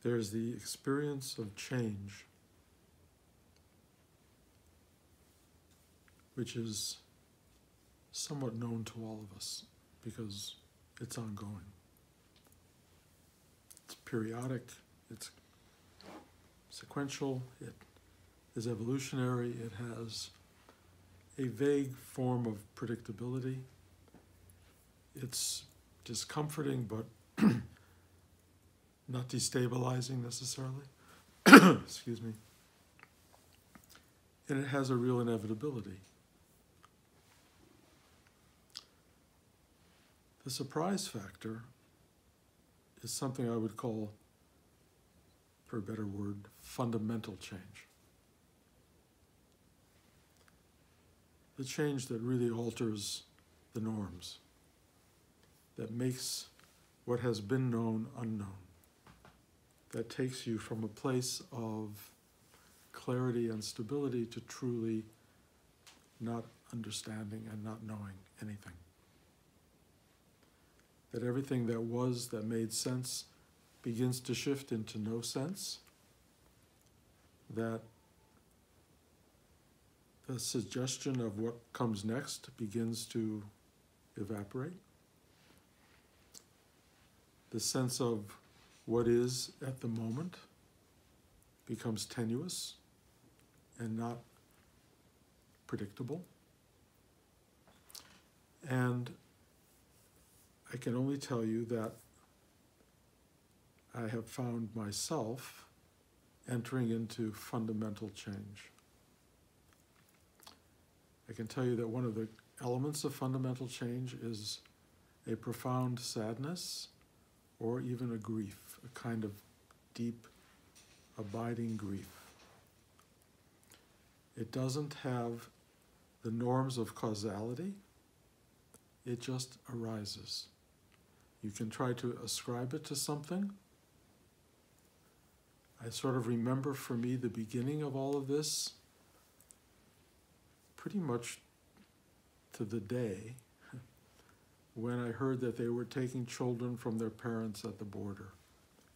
there's the experience of change, which is somewhat known to all of us because it's ongoing. It's periodic, it's sequential, it is evolutionary, it has a vague form of predictability. It's discomforting, but not destabilizing necessarily. Excuse me. And it has a real inevitability. The surprise factor is something I would call, for a better word, fundamental change. The change that really alters the norms, that makes what has been known unknown, that takes you from a place of clarity and stability to truly not understanding and not knowing anything. That everything that was, that made sense, begins to shift into no sense, that the suggestion of what comes next begins to evaporate. The sense of what is at the moment becomes tenuous and not predictable. And I can only tell you that I have found myself entering into fundamental change. I can tell you that one of the elements of fundamental change is a profound sadness or even a grief, a kind of deep, abiding grief. It doesn't have the norms of causality, it just arises. You can try to ascribe it to something. I sort of remember for me the beginning of all of this pretty much to the day when I heard that they were taking children from their parents at the border,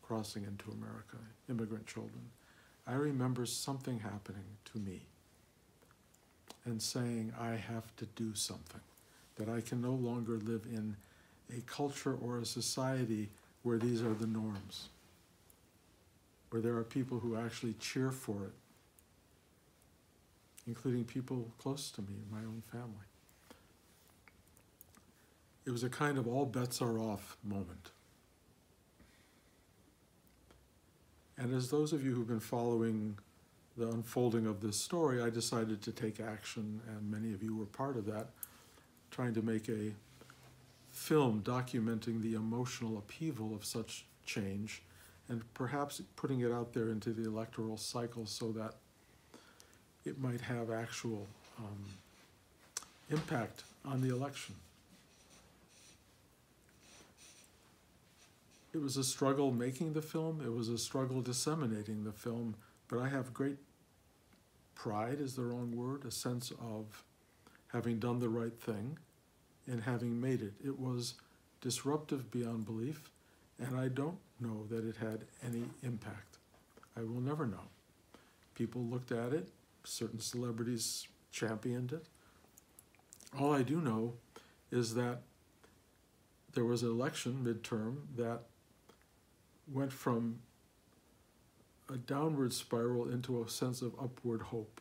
crossing into America, immigrant children. I remember something happening to me and saying, I have to do something, that I can no longer live in a culture or a society where these are the norms, where there are people who actually cheer for it, including people close to me in my own family. It was a kind of all bets are off moment. And as those of you who've been following the unfolding of this story, I decided to take action, and many of you were part of that, trying to make a film documenting the emotional upheaval of such change and perhaps putting it out there into the electoral cycle so that it might have actual impact on the election. It was a struggle making the film, it was a struggle disseminating the film, but I have great pride, is the wrong word, a sense of having done the right thing and having made it. It was disruptive beyond belief, and I don't know that it had any impact. I will never know. People looked at it, certain celebrities championed it. All I do know is that there was an election midterm that went from a downward spiral into a sense of upward hope,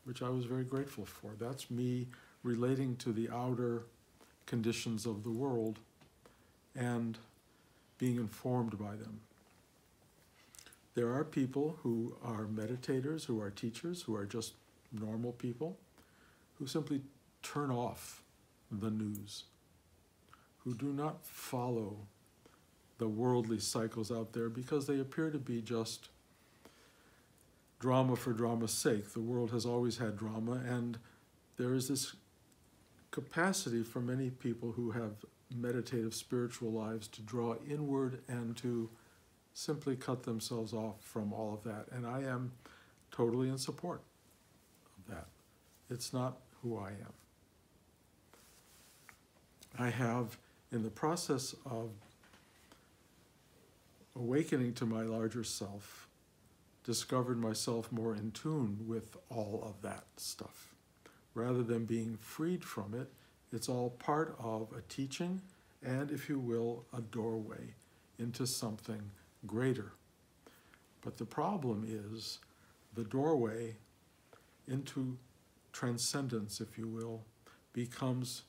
which I was very grateful for. That's me relating to the outer conditions of the world and being informed by them. There are people who are meditators, who are teachers, who are just normal people, who simply turn off the news, who do not follow the worldly cycles out there because they appear to be just drama for drama's sake. The world has always had drama, and there is this capacity for many people who have meditative spiritual lives to draw inward and to simply cut themselves off from all of that. And I am totally in support of that. It's not who I am. I have, in the process of awakening to my larger self, discovered myself more in tune with all of that stuff. Rather than being freed from it, it's all part of a teaching and, if you will, a doorway into something greater. But the problem is the doorway into transcendence, if you will, becomes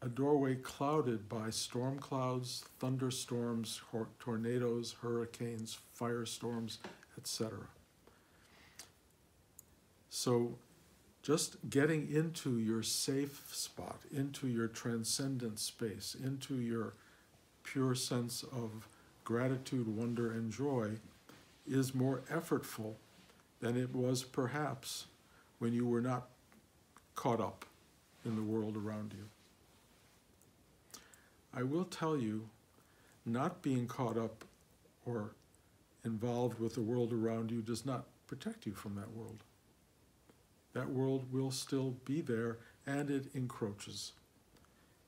a doorway clouded by storm clouds, thunderstorms, tornadoes, hurricanes, firestorms, etc. So just getting into your safe spot, into your transcendent space, into your pure sense of gratitude, wonder, and joy is more effortful than it was perhaps when you were not caught up in the world around you. I will tell you, not being caught up or involved with the world around you does not protect you from that world. That world will still be there, and it encroaches.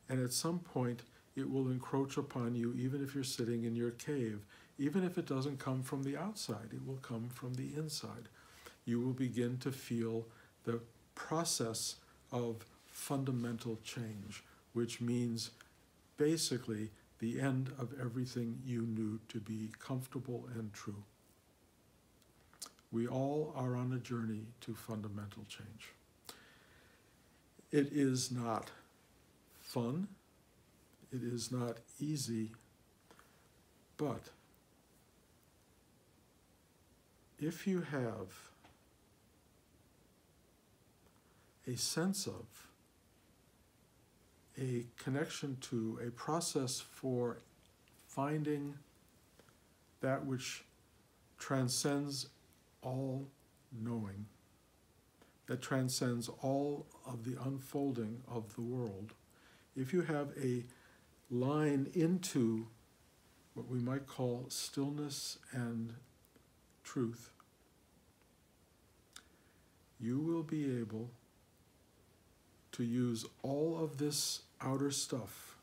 And at some point, it will encroach upon you even if you're sitting in your cave. Even if it doesn't come from the outside, it will come from the inside. You will begin to feel the process of fundamental change, which means basically the end of everything you knew to be comfortable and true. We all are on a journey to fundamental change. It is not fun, it is not easy, but if you have a sense of, a connection to, a process for finding that which transcends all knowing, that transcends all of the unfolding of the world, if you have a line into what we might call stillness and truth, you will be able to use all of this outer stuff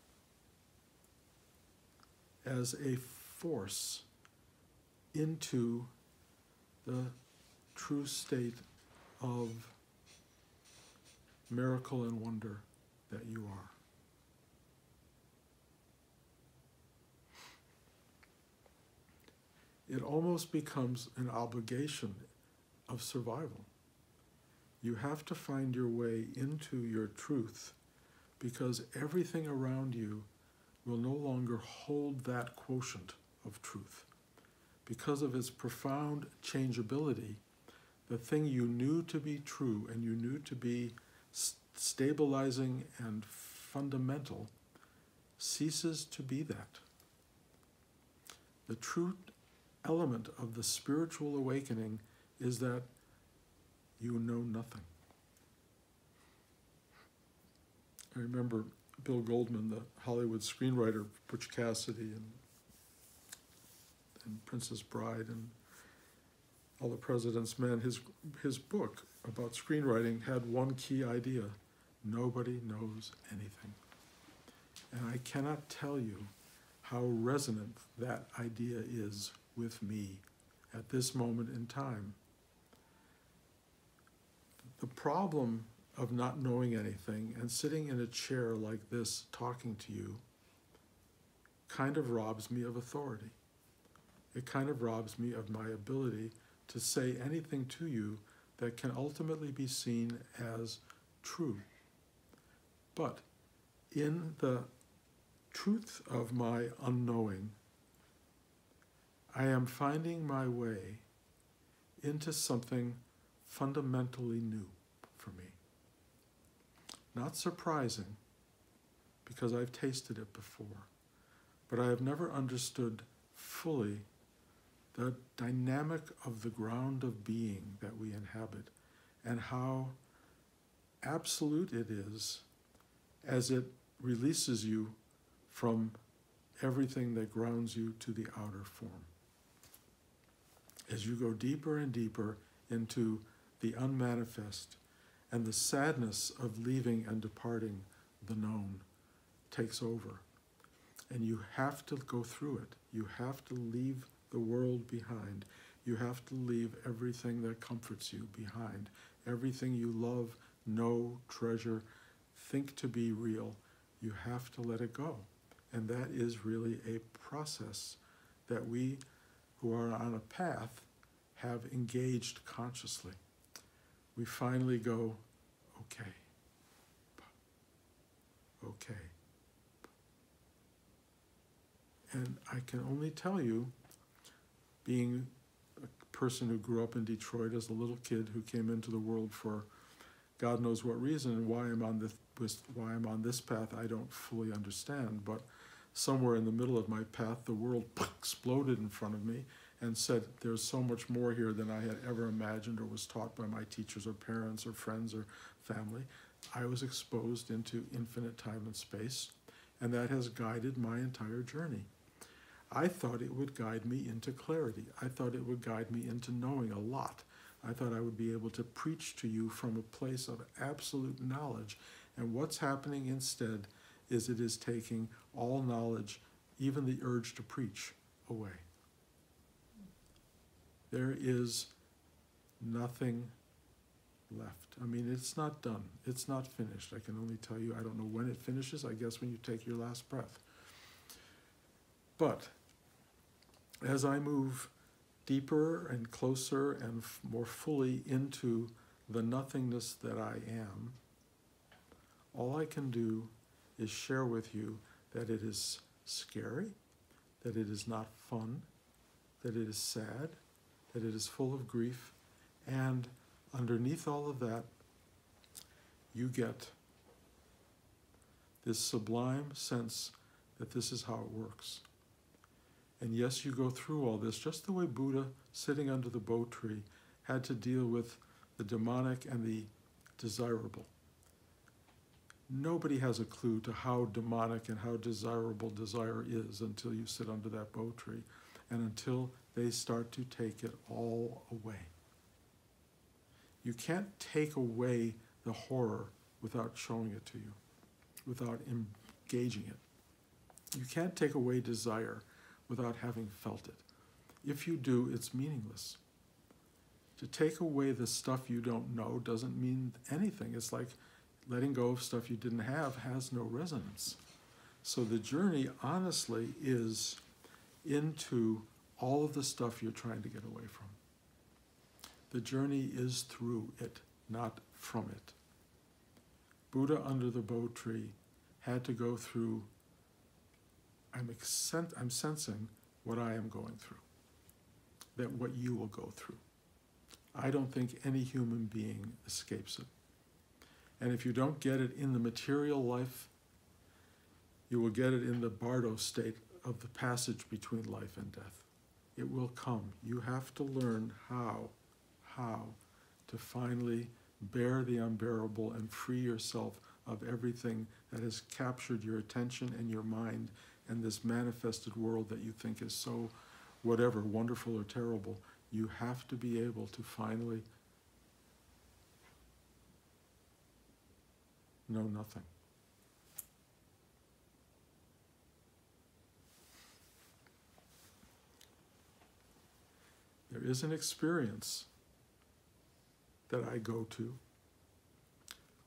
as a force into the true state of miracle and wonder that you are. It almost becomes an obligation of survival. You have to find your way into your truth, because everything around you will no longer hold that quotient of truth. Because of its profound changeability, the thing you knew to be true and you knew to be stabilizing and fundamental ceases to be that. The true element of the spiritual awakening is that you know nothing. I remember Bill Goldman, the Hollywood screenwriter, Butch Cassidy and Princess Bride and All the President's Men, his book about screenwriting had one key idea: nobody knows anything. And I cannot tell you how resonant that idea is with me at this moment in time. The problem of not knowing anything and sitting in a chair like this talking to you kind of robs me of authority. It kind of robs me of my ability to say anything to you that can ultimately be seen as true. But in the truth of my unknowing, I am finding my way into something fundamentally new for me. Not surprising, because I've tasted it before, but I have never understood fully the dynamic of the ground of being that we inhabit and how absolute it is as it releases you from everything that grounds you to the outer form. As you go deeper and deeper into the unmanifest, and the sadness of leaving and departing the known takes over. And you have to go through it. You have to leave the world behind. You have to leave everything that comforts you behind. Everything you love, know, treasure, think to be real. You have to let it go. And that is really a process that we who are on a path have engaged consciously. We finally go, okay, okay. And I can only tell you, being a person who grew up in Detroit as a little kid who came into the world for God knows what reason, and why I'm on this path, I don't fully understand. But somewhere in the middle of my path, the world exploded in front of me and said, there's so much more here than I had ever imagined or was taught by my teachers or parents or friends or family. I was exposed into infinite time and space, and that has guided my entire journey. I thought it would guide me into clarity. I thought it would guide me into knowing a lot. I thought I would be able to preach to you from a place of absolute knowledge. And what's happening instead is it is taking all knowledge, even the urge to preach, away. There is nothing left. I mean, it's not done. It's not finished. I can only tell you, I don't know when it finishes. I guess when you take your last breath. But as I move deeper and closer and more fully into the nothingness that I am, all I can do is share with you that it is scary, that it is not fun, that it is sad, that it is full of grief, and underneath all of that, you get this sublime sense that this is how it works. And yes, you go through all this just the way Buddha, sitting under the bo tree, had to deal with the demonic and the desirable. Nobody has a clue to how demonic and how desirable desire is until you sit under that bo tree and until they start to take it all away. You can't take away the horror without showing it to you, without engaging it. You can't take away desire without having felt it. If you do, it's meaningless. To take away the stuff you don't know doesn't mean anything. It's like letting go of stuff you didn't have has no resonance. So the journey, honestly, is into all of the stuff you're trying to get away from. The journey is through it, not from it. Buddha under the bo tree had to go through, I'm sensing what I am going through, that what you will go through. I don't think any human being escapes it. And if you don't get it in the material life, you will get it in the bardo state of the passage between life and death. It will come. You have to learn how to finally bear the unbearable and free yourself of everything that has captured your attention and your mind and this manifested world that you think is so whatever, wonderful or terrible. You have to be able to finally know nothing. There is an experience that I go to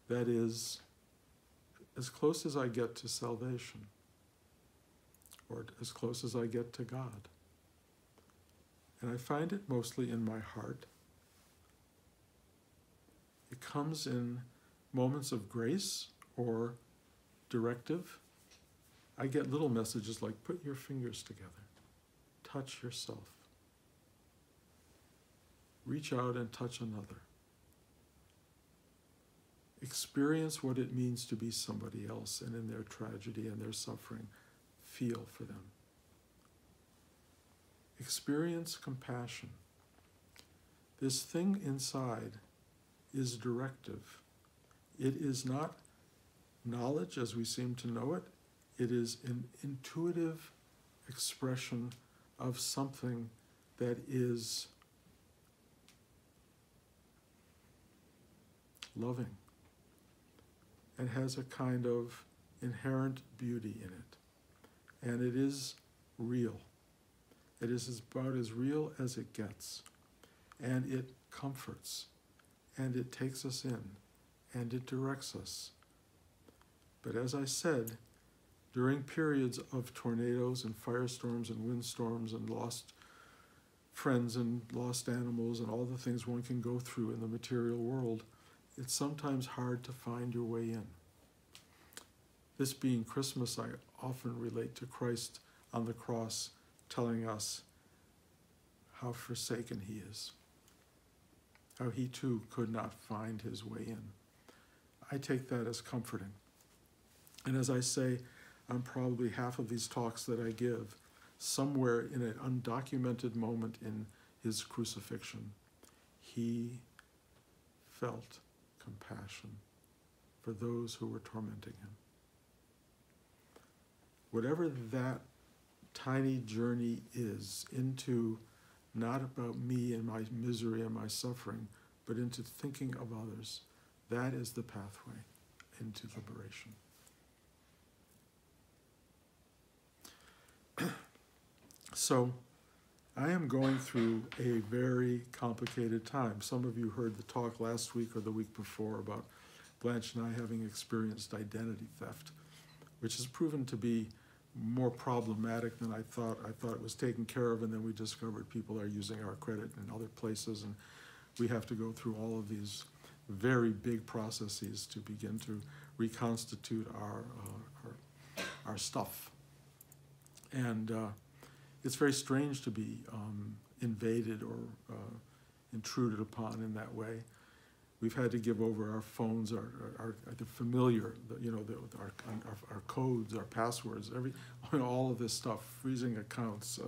that is as close as I get to salvation, or as close as I get to God. And I find it mostly in my heart. It comes in moments of grace or directive. I get little messages like, put your fingers together, touch yourself, reach out and touch another. Experience what it means to be somebody else, and in their tragedy and their suffering, feel for them. Experience compassion. This thing inside is directive. It is not knowledge as we seem to know it. It is an intuitive expression of something that is loving and has a kind of inherent beauty in it. And it is real. It is about as real as it gets. And it comforts. And it takes us in. And it directs us. But as I said, during periods of tornadoes and firestorms and windstorms and lost friends and lost animals and all the things one can go through in the material world, it's sometimes hard to find your way in. This being Christmas, I often relate to Christ on the cross telling us how forsaken he is, how he too could not find his way in. I take that as comforting. And as I say, on probably half of these talks that I give, somewhere in an undocumented moment in his crucifixion, he felt compassion for those who were tormenting him. Whatever that tiny journey is into not about me and my misery and my suffering, but into thinking of others, that is the pathway into liberation. So, I am going through a very complicated time. Some of you heard the talk last week or the week before about Blanche and I having experienced identity theft, which has proven to be more problematic than I thought. I thought it was taken care of, and then we discovered people are using our credit in other places, and we have to go through all of these very big processes to begin to reconstitute our stuff. And it's very strange to be invaded or intruded upon in that way. We've had to give over our phones, the familiar, our codes, our passwords, all of this stuff, freezing accounts,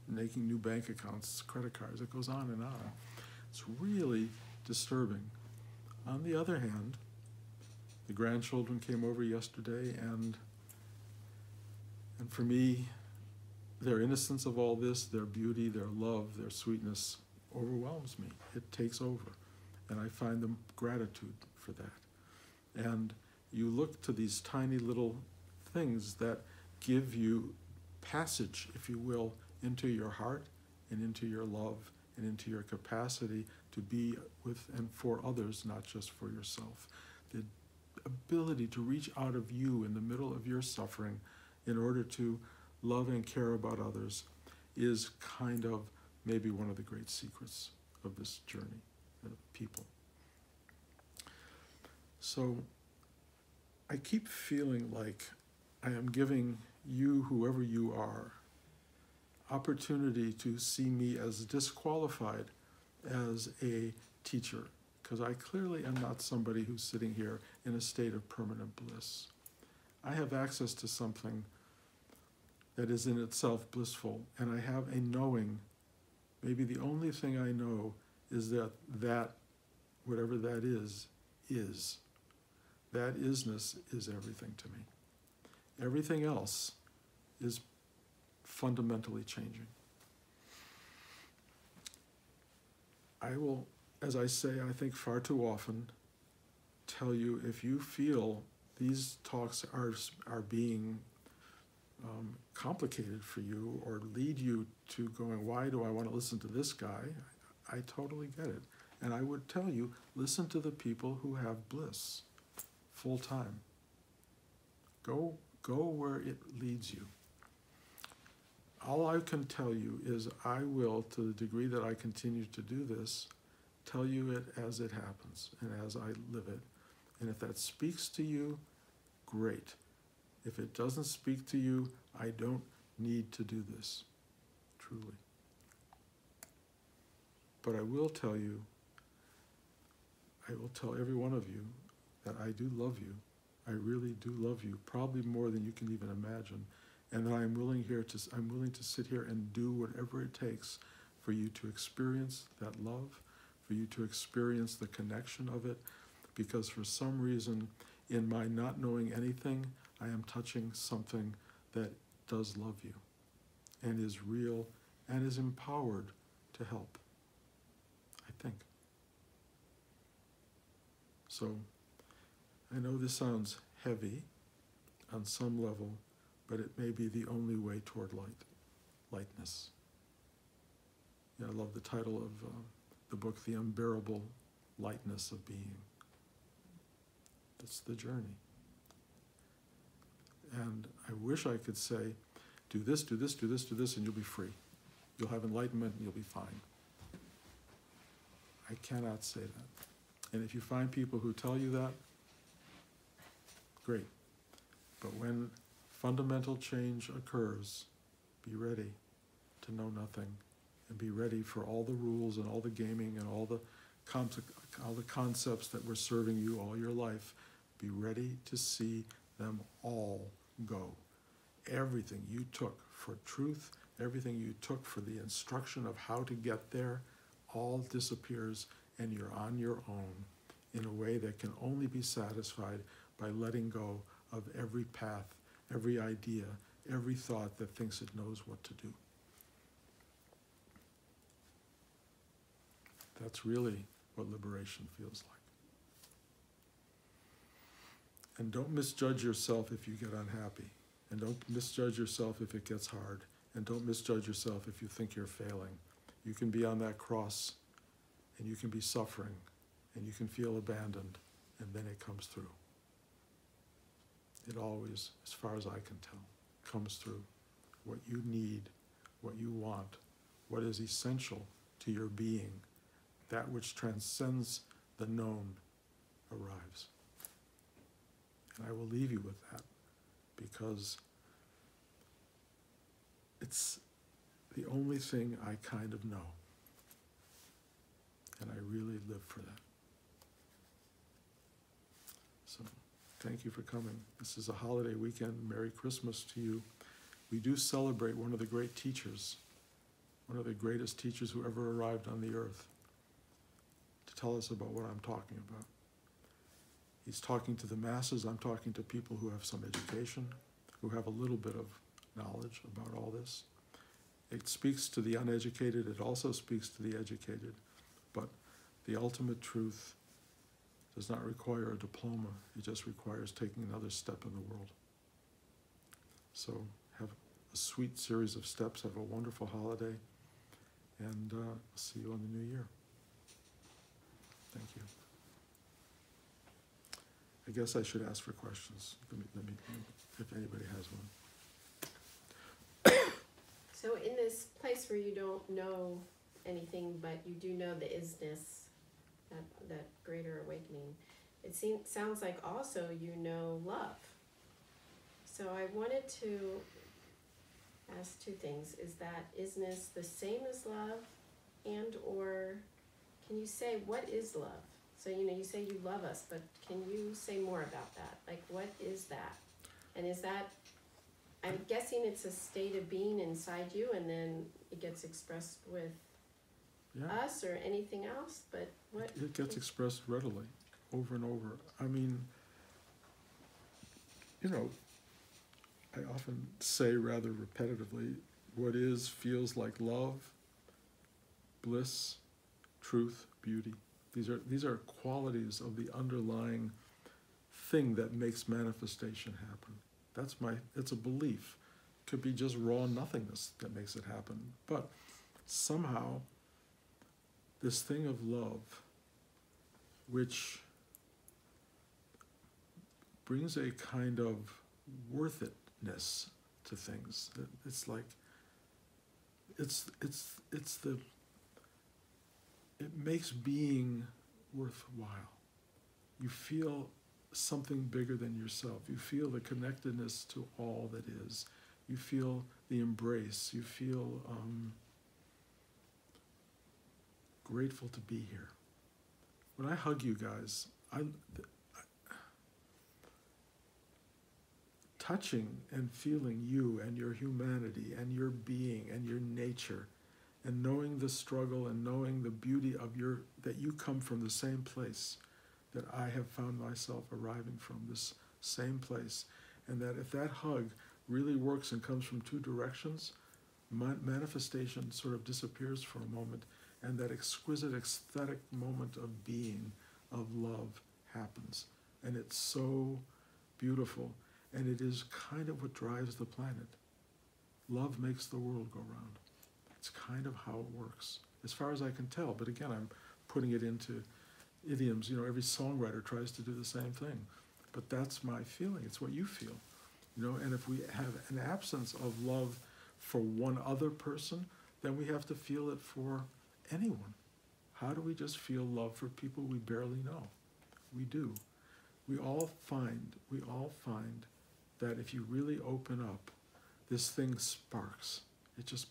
making new bank accounts, credit cards. It goes on and on. It's really disturbing. On the other hand, the grandchildren came over yesterday, and for me, their innocence of all this, their beauty, their love, their sweetness overwhelms me. It takes over. And I find them gratitude for that. And you look to these tiny little things that give you passage, if you will, into your heart and into your love and into your capacity to be with and for others, not just for yourself. The ability to reach out of you in the middle of your suffering in order to love and care about others is kind of maybe one of the great secrets of this journey of people. So I keep feeling like I am giving you, whoever you are, opportunity to see me as disqualified as a teacher, because I clearly am not somebody who's sitting here in a state of permanent bliss. I have access to something that is in itself blissful, and I have a knowing. Maybe the only thing I know is that whatever that is. That isness is everything to me. Everything else is fundamentally changing. I will, as I say, I think far too often, tell you if you feel these talks are being complicated for you or lead you to going, why do I want to listen to this guy? I totally get it. And I would tell you, listen to the people who have bliss full time. Go where it leads you. All I can tell you is I will, to the degree that I continue to do this, tell you it as it happens and as I live it. And if that speaks to you, great. If it doesn't speak to you, I don't need to do this, truly. But I will tell you, I will tell every one of you that I do love you. I really do love you, probably more than you can even imagine. And that I'm willing to sit here and do whatever it takes for you to experience that love, for you to experience the connection of it, because for some reason, in my not knowing anything, I am touching something that does love you and is real and is empowered to help, I think. So I know this sounds heavy on some level, but it may be the only way toward lightness. Yeah, I love the title of the book, The Unbearable Lightness of Being. That's the journey. And I wish I could say, do this, do this, do this, do this, and you'll be free. You'll have enlightenment and you'll be fine. I cannot say that. And if you find people who tell you that, great. But when fundamental change occurs, be ready to know nothing, and be ready for all the rules and all the gaming and all the concepts that were serving you all your life. Be ready to see them all go. Everything you took for truth, everything you took for the instruction of how to get there, all disappears, and you're on your own in a way that can only be satisfied by letting go of every path, every idea, every thought that thinks it knows what to do. That's really what liberation feels like. And don't misjudge yourself if you get unhappy. And don't misjudge yourself if it gets hard. And don't misjudge yourself if you think you're failing. You can be on that cross, and you can be suffering, and you can feel abandoned, and then it comes through. It always, as far as I can tell, comes through. What you need, what you want, what is essential to your being, that which transcends the known arrives. And I will leave you with that, because it's the only thing I kind of know. And I really live for that. So thank you for coming. This is a holiday weekend. Merry Christmas to you. We do celebrate one of the great teachers, one of the greatest teachers who ever arrived on the earth, to tell us about what I'm talking about. He's talking to the masses. I'm talking to people who have some education, who have a little bit of knowledge about all this. It speaks to the uneducated. It also speaks to the educated. But the ultimate truth does not require a diploma. It just requires taking another step in the world. So have a sweet series of steps. Have a wonderful holiday. And I'll see you in the new year. Thank you. I guess I should ask for questions. Let me if anybody has one. So in this place where you don't know anything, but you do know the isness, that greater awakening, it sounds like also you know love. So I wanted to ask two things. Is that isness the same as love? And or can you say what is love? So, you say you love us, but can you say more about that? Like, what is that? And is that, I'm guessing it's a state of being inside you, and then it gets expressed with us or anything else? But what? It gets expressed readily, over and over. I mean, I often say rather repetitively, what is feels like love, bliss, truth, beauty. These are qualities of the underlying thing that makes manifestation happen. It's a belief. It could be just raw nothingness that makes it happen. But somehow, this thing of love, which brings a kind of worth itness to things. It's like, it makes being worthwhile. You feel something bigger than yourself. You feel the connectedness to all that is. You feel the embrace. You feel grateful to be here. When I hug you guys, touching and feeling you and your humanity and your being and your nature, and knowing the struggle and knowing the beauty of that you come from the same place that I have found myself arriving from, this same place, and that if that hug really works and comes from two directions, manifestation sort of disappears for a moment, and that exquisite ecstatic moment of being, of love, happens. And it's so beautiful. And it is kind of what drives the planet. Love makes the world go round. It's kind of how it works, as far as I can tell. But again, I'm putting it into idioms. You know, every songwriter tries to do the same thing. But that's my feeling. It's what you feel. You know, and if we have an absence of love for one other person, then we have to feel it for anyone. How do we just feel love for people we barely know? We do. We all find that if you really open up, this thing sparks. It just,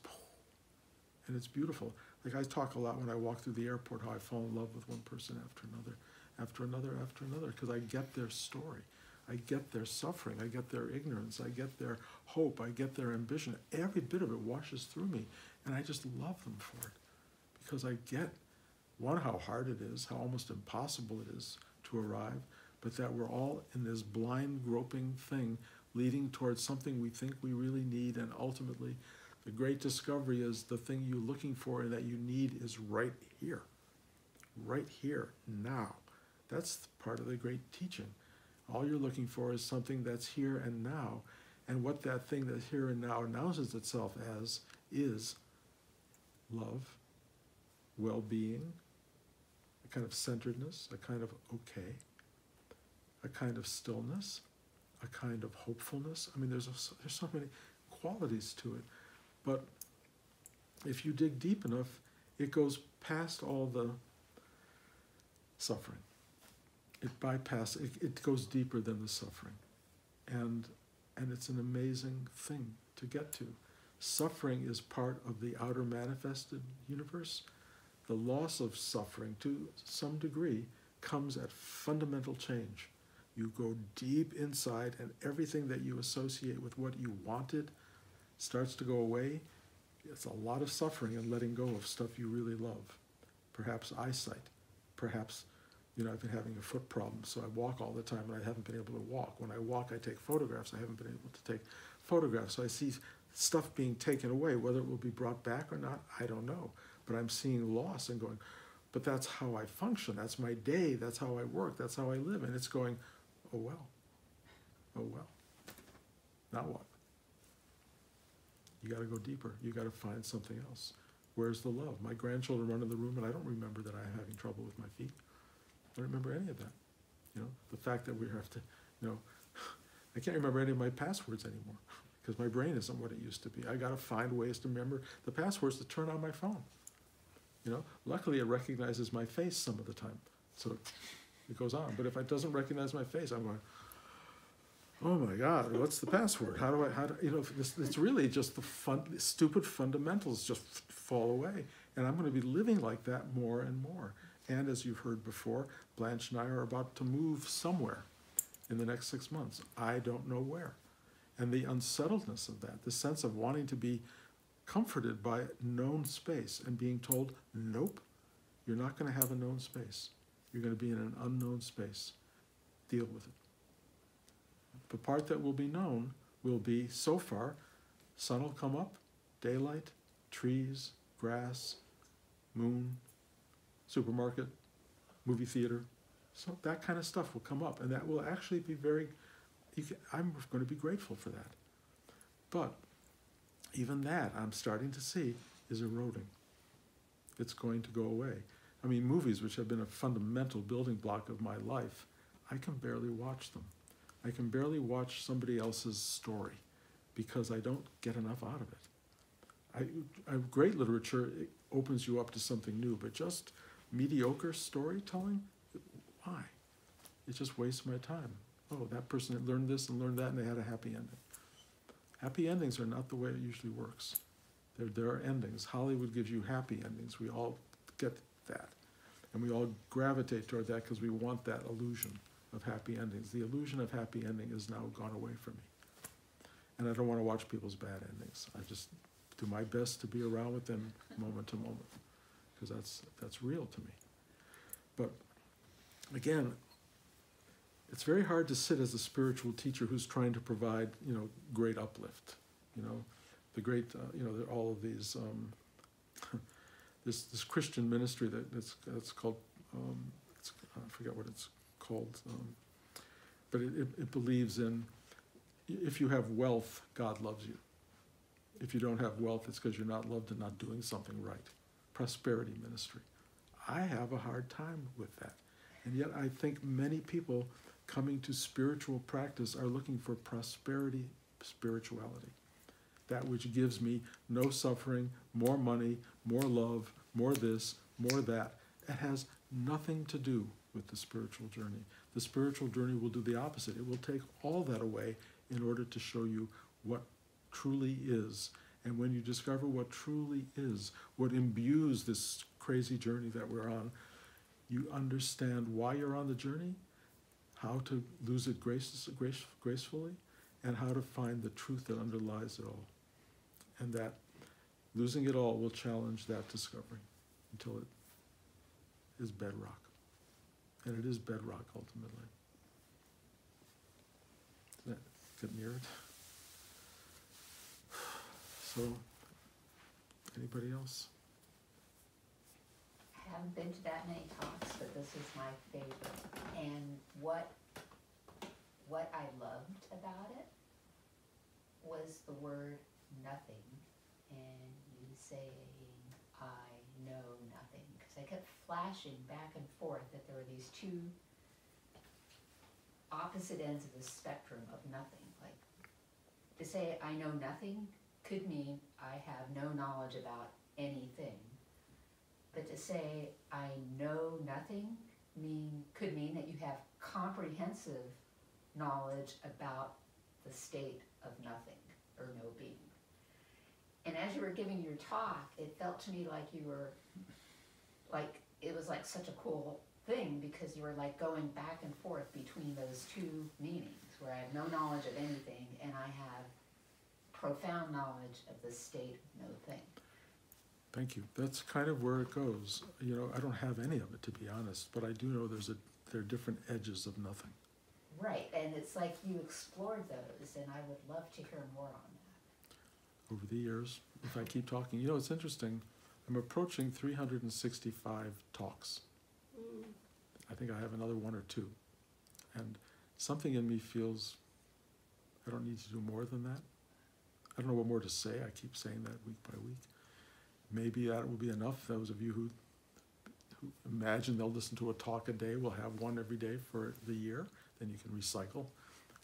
and it's beautiful. Like I talk a lot when I walk through the airport, how I fall in love with one person after another, after another, after another, because I get their story. I get their suffering. I get their ignorance. I get their hope. I get their ambition. Every bit of it washes through me, and I just love them for it, because I get, one, how hard it is, how almost impossible it is to arrive, but that we're all in this blind, groping thing leading towards something we think we really need, and ultimately the great discovery is the thing you're looking for and that you need is right here, now. That's part of the great teaching. All you're looking for is something that's here and now, and what that thing that's here and now announces itself as is love, well-being, a kind of centeredness, a kind of okay, a kind of stillness, a kind of hopefulness. I mean, there's so many qualities to it. But if you dig deep enough, it goes past all the suffering. It goes deeper than the suffering. And it's an amazing thing to get to. Suffering is part of the outer manifested universe. The loss of suffering, to some degree, comes at fundamental change. You go deep inside, and everything that you associate with what you wanted starts to go away. It's a lot of suffering and letting go of stuff you really love. Perhaps eyesight. Perhaps, I've been having a foot problem, so I walk all the time and I haven't been able to walk. When I walk, I take photographs. I haven't been able to take photographs. So I see stuff being taken away. Whether it will be brought back or not, I don't know. But I'm seeing loss and going, but that's how I function. That's my day. That's how I work. That's how I live. And it's going, oh well. Oh well. Now what? You got to go deeper. You got to find something else. Where's the love? My grandchildren run in the room, and I don't remember that I'm having trouble with my feet. I don't remember any of that. The fact that we have to, I can't remember any of my passwords anymore because my brain isn't what it used to be. I got to find ways to remember the passwords to turn on my phone. Luckily it recognizes my face some of the time, so it goes on. But if it doesn't recognize my face, I'm going, oh my God, what's the password? How do it's really just the stupid fundamentals just fall away. And I'm going to be living like that more and more. And as you've heard before, Blanche and I are about to move somewhere in the next 6 months. I don't know where. And the unsettledness of that, the sense of wanting to be comforted by known space and being told, nope, you're not going to have a known space. You're going to be in an unknown space. Deal with it. The part that will be known will be, so far, sun will come up, daylight, trees, grass, moon, supermarket, movie theater. So that kind of stuff will come up, and that will actually be I'm going to be grateful for that. But even that, I'm starting to see, is eroding. It's going to go away. I mean, movies, which have been a fundamental building block of my life, I can barely watch them. I can barely watch somebody else's story because I don't get enough out of it. Great literature, it opens you up to something new, but just mediocre storytelling, why? It just wastes my time. Oh, that person had learned this and learned that, and they had a happy ending. Happy endings are not the way it usually works. There are endings. Hollywood gives you happy endings. We all get that. And we all gravitate toward that because we want that illusion of happy endings. The illusion of happy ending has now gone away from me. And I don't want to watch people's bad endings. I just do my best to be around with them moment to moment because that's real to me. But again, it's very hard to sit as a spiritual teacher who's trying to provide, great uplift. The great, all of these, this Christian ministry that's called, I forget what it's called, but it believes in if you have wealth, God loves you. If you don't have wealth, it's because you're not loved and not doing something right. Prosperity ministry. I have a hard time with that. And yet I think many people coming to spiritual practice are looking for prosperity spirituality. That which gives me no suffering, more money, more love, more this, more that. It has nothing to do with the spiritual journey. The spiritual journey will do the opposite. It will take all that away in order to show you what truly is. And when you discover what truly is, what imbues this crazy journey that we're on, you understand why you're on the journey, how to lose it gracefully, and how to find the truth that underlies it all. And that losing it all will challenge that discovery until it is bedrock. And it is bedrock ultimately. Does that get near it? So, anybody else? I haven't been to that many talks, but this is my favorite. And what I loved about it was the word nothing, and you saying, I know nothing. Because I kept flashing back and forth that there were these two opposite ends of the spectrum of nothing. Like, to say I know nothing could mean I have no knowledge about anything. But to say I know nothing could mean that you have comprehensive knowledge about the state of nothing or no being. And as you were giving your talk, it felt to me like you were, like, it was like such a cool thing because you were like going back and forth between those two meanings, where I have no knowledge of anything and I have profound knowledge of the state of no thing. Thank you. That's kind of where it goes. You know, I don't have any of it, to be honest, but I do know there are different edges of nothing. Right, and it's like you explored those, and I would love to hear more on that. Over the years, if I keep talking. You know, it's interesting. I'm approaching 365 talks. I think I have another one or two. And something in me feels I don't need to do more than that. I don't know what more to say. I keep saying that week by week. Maybe that will be enough. Those of you who imagine they'll listen to a talk a day will have one every day for the year. Then you can recycle.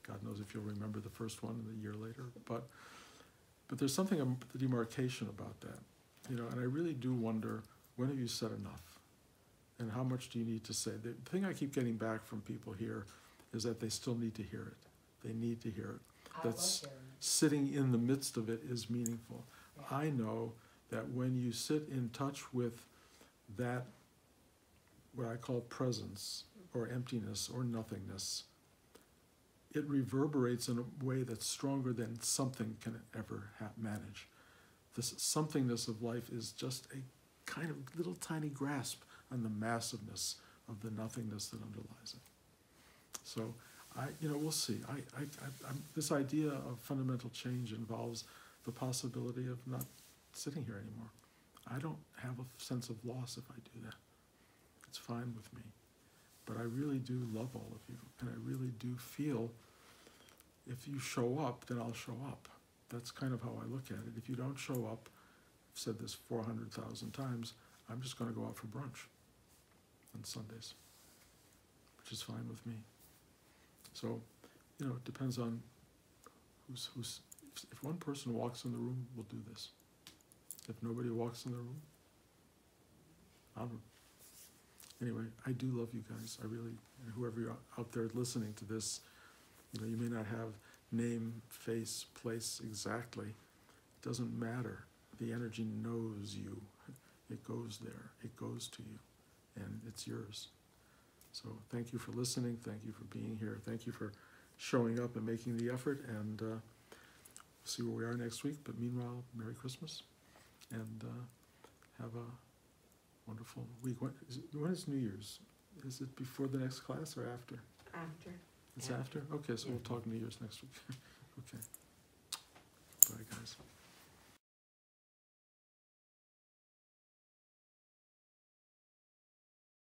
God knows if you'll remember the first one a year later. But there's something, a demarcation about that. You know, and I really do wonder, when have you said enough? And how much do you need to say? The thing I keep getting back from people here is that they still need to hear it. They need to hear it. That's sitting in the midst of it is meaningful. Yeah. I know that when you sit in touch with that, what I call presence or emptiness or nothingness, it reverberates in a way that's stronger than something can ever manage. This somethingness of life is just a kind of little tiny grasp on the massiveness of the nothingness that underlies it. So, we'll see. This idea of fundamental change involves the possibility of not sitting here anymore. I don't have a sense of loss if I do that. It's fine with me. But I really do love all of you, and I really do feel if you show up, then I'll show up. That's kind of how I look at it. If you don't show up, I've said this 400,000 times, I'm just going to go out for brunch on Sundays, which is fine with me. So, it depends on who's. If one person walks in the room, we'll do this. If nobody walks in the room, onward. Anyway, I do love you guys. I really, and whoever you're out there listening to this, you may not have name, face, place exactly. It doesn't matter. The energy knows you. It goes there. It goes to you. And it's yours. So thank you for listening. Thank you for being here. Thank you for showing up and making the effort. And we'll see where we are next week. But meanwhile, Merry Christmas. And have a wonderful week. When is New Year's? Is it before the next class or after? After. It's after? Okay, so we'll talk New Year's next week. Okay. Bye, guys.